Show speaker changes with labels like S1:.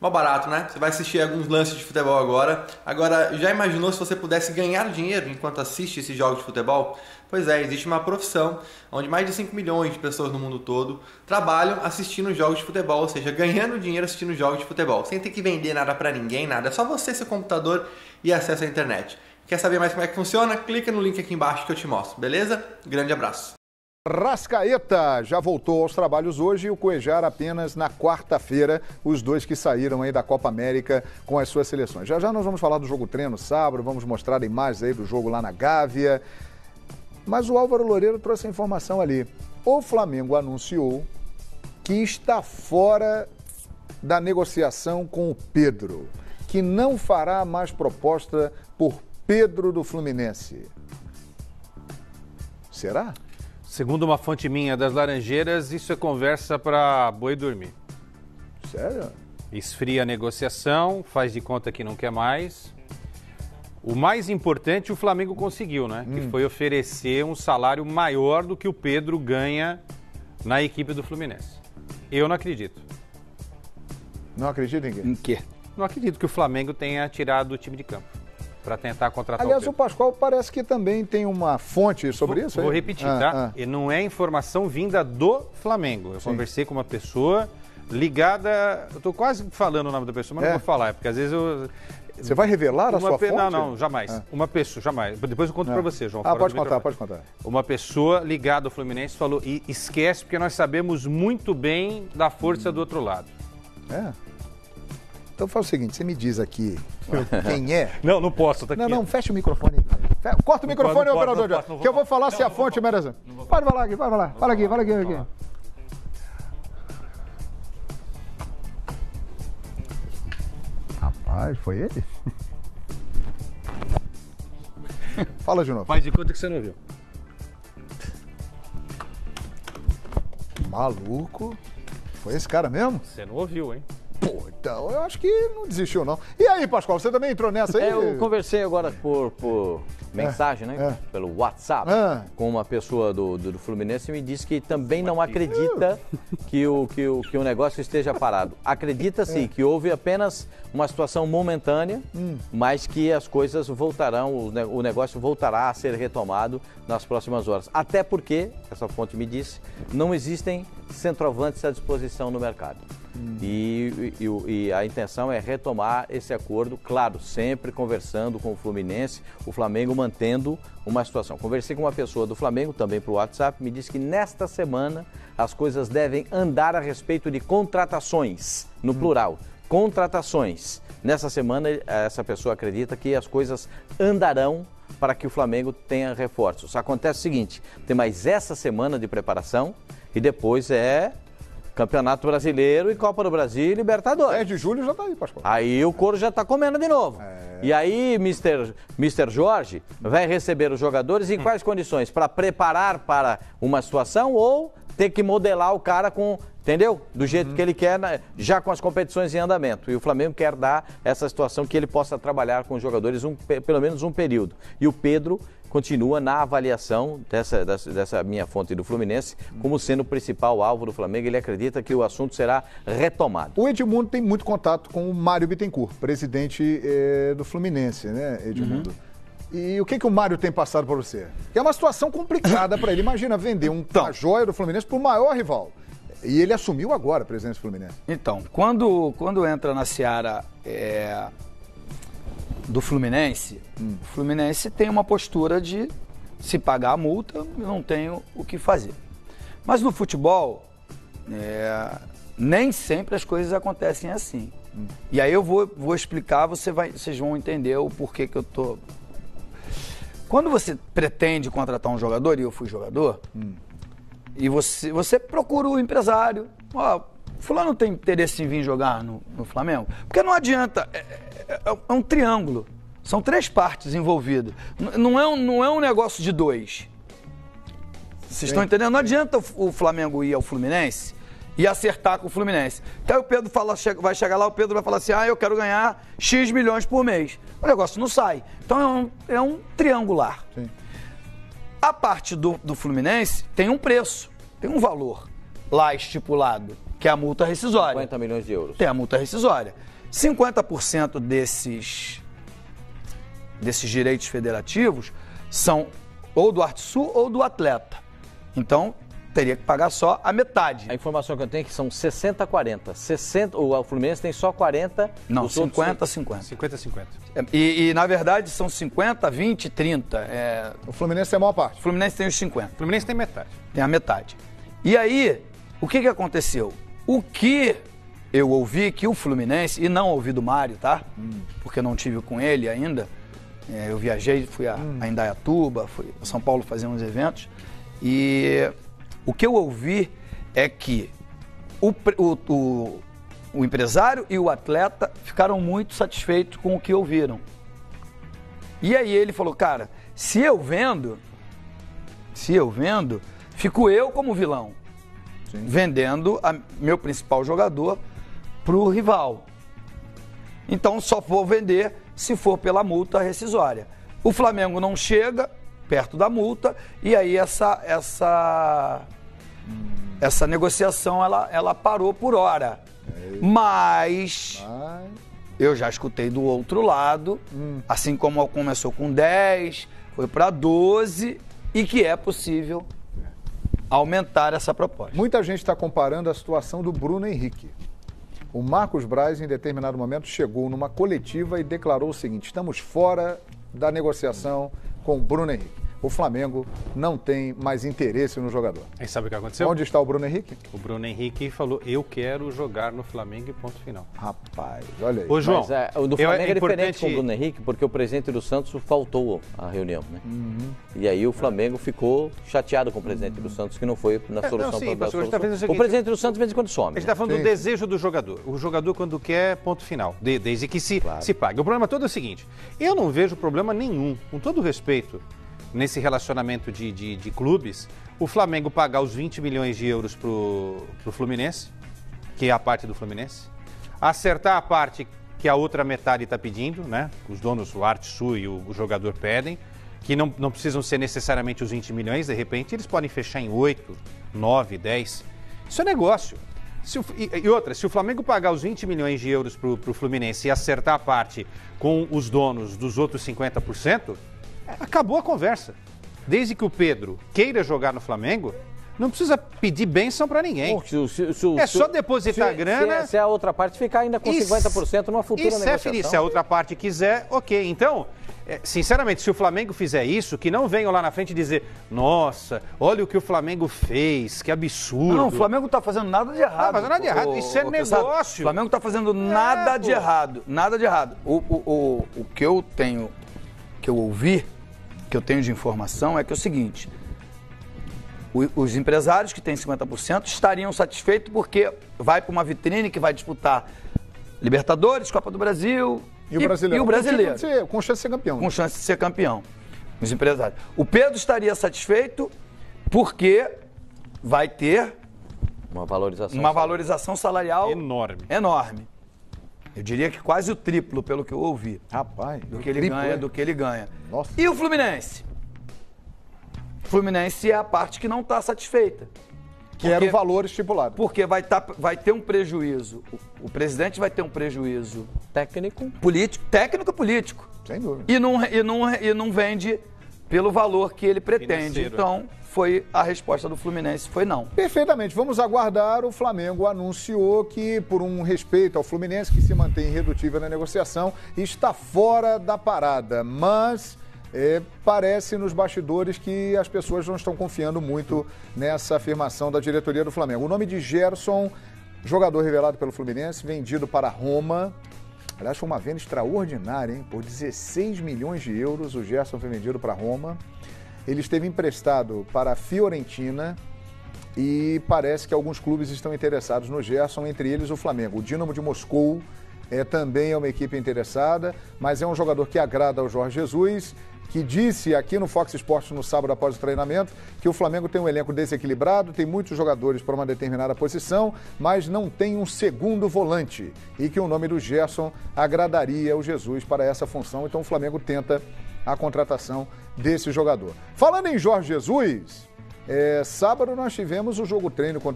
S1: Mó barato, né? Você vai assistir alguns lances de futebol agora. Agora, já imaginou se você pudesse ganhar dinheiro enquanto assiste esses jogos de futebol? Pois é, existe uma profissão onde mais de 5 milhões de pessoas no mundo todo trabalham assistindo jogos de futebol, ou seja, ganhando dinheiro assistindo jogos de futebol, sem ter que vender nada pra ninguém, nada. É só você, seu computador e acesso à internet. Quer saber mais como é que funciona? Clica no link aqui embaixo que eu te mostro, beleza? Grande abraço.
S2: Rascaeta já voltou aos trabalhos hoje e o Cuéllar apenas na quarta-feira, os dois que saíram aí da Copa América com as suas seleções. Já já nós vamos falar do jogo treino sábado, vamos mostrar imagens aí do jogo lá na Gávea. Mas o Álvaro Loureiro trouxe a informação ali. O Flamengo anunciou que está fora da negociação com o Pedro, que não fará mais proposta por Pedro do Fluminense. Será?
S3: Segundo uma fonte minha das Laranjeiras, isso é conversa para boi dormir.
S2: Sério?
S3: Esfria a negociação, faz de conta que não quer mais. O mais importante o Flamengo conseguiu, né? Que foi oferecer um salário maior do que o Pedro ganha na equipe do Fluminense. Eu não acredito.
S2: Não acredita em quê?
S4: Em quê?
S3: Não acredito que o Flamengo tenha tirado o time de campo para tentar contratar
S2: Aliás,
S3: o
S2: o
S3: Pedro.
S2: Pascoal parece que também tem uma fonte sobre isso.
S3: Vou repetir, tá? E não é informação vinda do Flamengo. Eu conversei com uma pessoa ligada... Eu tô quase falando o nome da pessoa, mas não vou falar, porque às vezes eu...
S2: Você vai revelar a sua fonte?
S3: Não, jamais. Uma pessoa, jamais. Depois eu conto pra você, João.
S2: Pode contar.
S3: Uma pessoa ligada ao Fluminense falou, e esquece, porque nós sabemos muito bem da força do outro lado.
S2: É? Então faz o seguinte, você me diz aqui quem é.
S3: Não posso, tá aqui.
S2: Não, fecha o microfone. Corta o microfone, operador, que eu vou falar se a fonte merece. Pode falar aqui, vai falar. Fala aqui. Rapaz, foi ele? Fala de novo.
S3: Faz de conta que você não viu.
S2: Maluco. Foi esse cara mesmo?
S3: Você não ouviu, hein?
S2: Pô, então eu acho que não desistiu, não. E aí, Pascoal, você também entrou nessa aí?
S4: Eu conversei agora por mensagem, né? Pelo WhatsApp, com uma pessoa do Fluminense e me disse que também não acredita que o negócio esteja parado. Acredita sim que houve apenas uma situação momentânea, mas que as coisas voltarão, o negócio voltará a ser retomado nas próximas horas. Até porque, essa fonte me disse, não existem centroavantes à disposição no mercado. E a intenção é retomar esse acordo, claro, sempre conversando com o Fluminense, o Flamengo mantendo uma situação. Conversei com uma pessoa do Flamengo, também para o WhatsApp, me disse que nesta semana as coisas devem andar a respeito de contratações, no plural, contratações. Nessa semana, essa pessoa acredita que as coisas andarão para que o Flamengo tenha reforços. Acontece o seguinte, tem mais essa semana de preparação e depois Campeonato Brasileiro e Copa do Brasil e Libertadores.
S2: 10 de julho já tá aí, Pascoal.
S4: Aí o couro já tá comendo de novo. E aí, Mr. Jorge vai receber os jogadores em quais condições? Para preparar para uma situação ou ter que modelar o cara com, entendeu? Do jeito que ele quer, já com as competições em andamento. E o Flamengo quer dar essa situação que ele possa trabalhar com os jogadores pelo menos um período. E o Pedro continua na avaliação dessa minha fonte do Fluminense como sendo o principal alvo do Flamengo. Ele acredita que o assunto será retomado.
S2: O Edmundo tem muito contato com o Mário Bittencourt, presidente do Fluminense, né, Edmundo? E o que o Mário tem passado para você? É uma situação complicada para ele. Imagina vender uma joia do Fluminense para o maior rival. E ele assumiu agora a presidência do Fluminense.
S5: Então, quando entra na seara do Fluminense, o Fluminense tem uma postura de se pagar a multa, eu não tenho o que fazer. Mas no futebol, nem sempre as coisas acontecem assim. E aí eu vou explicar, vocês vão entender o porquê que eu tô... Quando você pretende contratar um jogador, e eu fui jogador, e você procura o empresário, fulano tem interesse em vir jogar no Flamengo? Porque não adianta, é um triângulo, são 3 partes envolvidas, não é um negócio de 2. Vocês estão entendendo? Não adianta o Flamengo ir ao Fluminense e acertar com o Fluminense. Então o Pedro vai chegar lá, o Pedro vai falar assim, eu quero ganhar X milhões por mês. O negócio não sai. Então é um triangular. Sim. A parte do Fluminense tem um preço, tem um valor lá estipulado, que é a multa rescisória.
S4: 50 milhões de euros.
S5: Tem a multa rescisória. 50% desses direitos federativos são ou do ArtSul ou do atleta. Então, teria que pagar só a metade.
S4: A informação que eu tenho é que são 60-40. O Fluminense tem só 40.
S5: Não, 50-50.
S3: 50-50.
S5: E, na verdade, são 50, 20, 30.
S2: O Fluminense tem a maior parte.
S5: O Fluminense tem os 50.
S3: O Fluminense tem metade.
S5: Tem a metade. E aí, o que aconteceu? O que eu ouvi que o Fluminense, e não ouvi do Mário, tá? Porque eu não tive com ele ainda. Eu viajei, fui a Indaiatuba, fui a São Paulo fazer uns eventos. E o que eu ouvi é que o empresário e o atleta ficaram muito satisfeitos com o que ouviram. E aí ele falou, cara, se eu vendo, fico eu como vilão. Sim. Vendendo meu principal jogador pro rival. Então só vou vender se for pela multa rescisória. O Flamengo não chega perto da multa e aí essa negociação ela parou por hora. Mas eu já escutei do outro lado, assim como começou com 10, foi para 12 e que é possível aumentar essa proposta.
S2: Muita gente está comparando a situação do Bruno Henrique. O Marcos Braz, em determinado momento, chegou numa coletiva e declarou o seguinte: estamos fora da negociação com o Bruno Henrique. O Flamengo não tem mais interesse no jogador.
S3: E sabe o que aconteceu?
S2: Onde está o Bruno Henrique?
S3: O Bruno Henrique falou, eu quero jogar no Flamengo e ponto final.
S2: Rapaz, olha aí.
S3: Ô, João,
S4: mas, o do Flamengo é diferente com o Bruno Henrique, porque o presidente do Santos faltou à reunião, né? E aí o Flamengo ficou chateado com o presidente do Santos, que não foi na solução. O presidente do Santos, de vez em quando, some.
S3: A gente está falando do desejo do jogador. O jogador, quando quer, ponto final. Desde que se pague. O problema todo é o seguinte, eu não vejo problema nenhum, com todo respeito, nesse relacionamento de clubes, o Flamengo pagar os 20 milhões de euros pro Fluminense, que é a parte do Fluminense, acertar a parte que a outra metade está pedindo, né? Os donos, o ArtSul e o jogador pedem, que não precisam ser necessariamente os 20 milhões, de repente eles podem fechar em 8, 9, 10. Isso é negócio. E outra, se o Flamengo pagar os 20 milhões de euros pro Fluminense e acertar a parte com os donos dos outros 50%, acabou a conversa. Desde que o Pedro queira jogar no Flamengo, não precisa pedir bênção para ninguém. É só depositar a grana.
S4: Se a outra parte ficar ainda com 50% numa futura negociação.
S3: Se a outra parte quiser, ok. Então, sinceramente, se o Flamengo fizer isso, que não venham lá na frente dizer, nossa, olha o que o Flamengo fez, que absurdo.
S5: Não, o Flamengo não está fazendo nada de errado.
S3: Não, fazendo nada de errado, isso é negócio.
S5: O Flamengo não está fazendo nada de errado, nada de errado. O que eu tenho, que eu ouvi, que eu tenho de informação é que é o seguinte: os empresários que têm 50% estariam satisfeitos porque vai para uma vitrine que vai disputar Libertadores, Copa do Brasil
S2: e o brasileiro. Com chance de ser campeão.
S5: Com chance de ser campeão. Os empresários. O Pedro estaria satisfeito porque vai ter
S4: uma valorização
S5: salarial
S3: enorme.
S5: Eu diria que quase o triplo, pelo que eu ouvi.
S2: Rapaz,
S5: do que ele ganha.
S2: Nossa.
S5: E o Fluminense? O Fluminense é a parte que não está satisfeita.
S2: Que era o valor estipulado.
S5: Porque vai ter um prejuízo. O presidente vai ter um prejuízo técnico-político.
S2: Sem dúvida.
S5: E não vende pelo valor que ele pretende.
S3: Financeiro.
S5: Então, a resposta do Fluminense foi não.
S2: Perfeitamente. Vamos aguardar. O Flamengo anunciou que, por um respeito ao Fluminense, que se mantém irredutível na negociação, está fora da parada. Mas parece nos bastidores que as pessoas não estão confiando muito nessa afirmação da diretoria do Flamengo. O nome de Gerson, jogador revelado pelo Fluminense, vendido para Roma. Aliás, foi uma venda extraordinária, hein? Por 16 milhões de euros, o Gerson foi vendido para Roma. Ele esteve emprestado para a Fiorentina e parece que alguns clubes estão interessados no Gerson, entre eles o Flamengo. O Dínamo de Moscou também é uma equipe interessada, mas é um jogador que agrada ao Jorge Jesus, que disse aqui no Fox Sports no sábado após o treinamento que o Flamengo tem um elenco desequilibrado, tem muitos jogadores para uma determinada posição, mas não tem um segundo volante e que o nome do Gerson agradaria o Jesus para essa função. Então o Flamengo tenta a contratação desse jogador. Falando em Jorge Jesus, sábado nós tivemos o jogo treino contra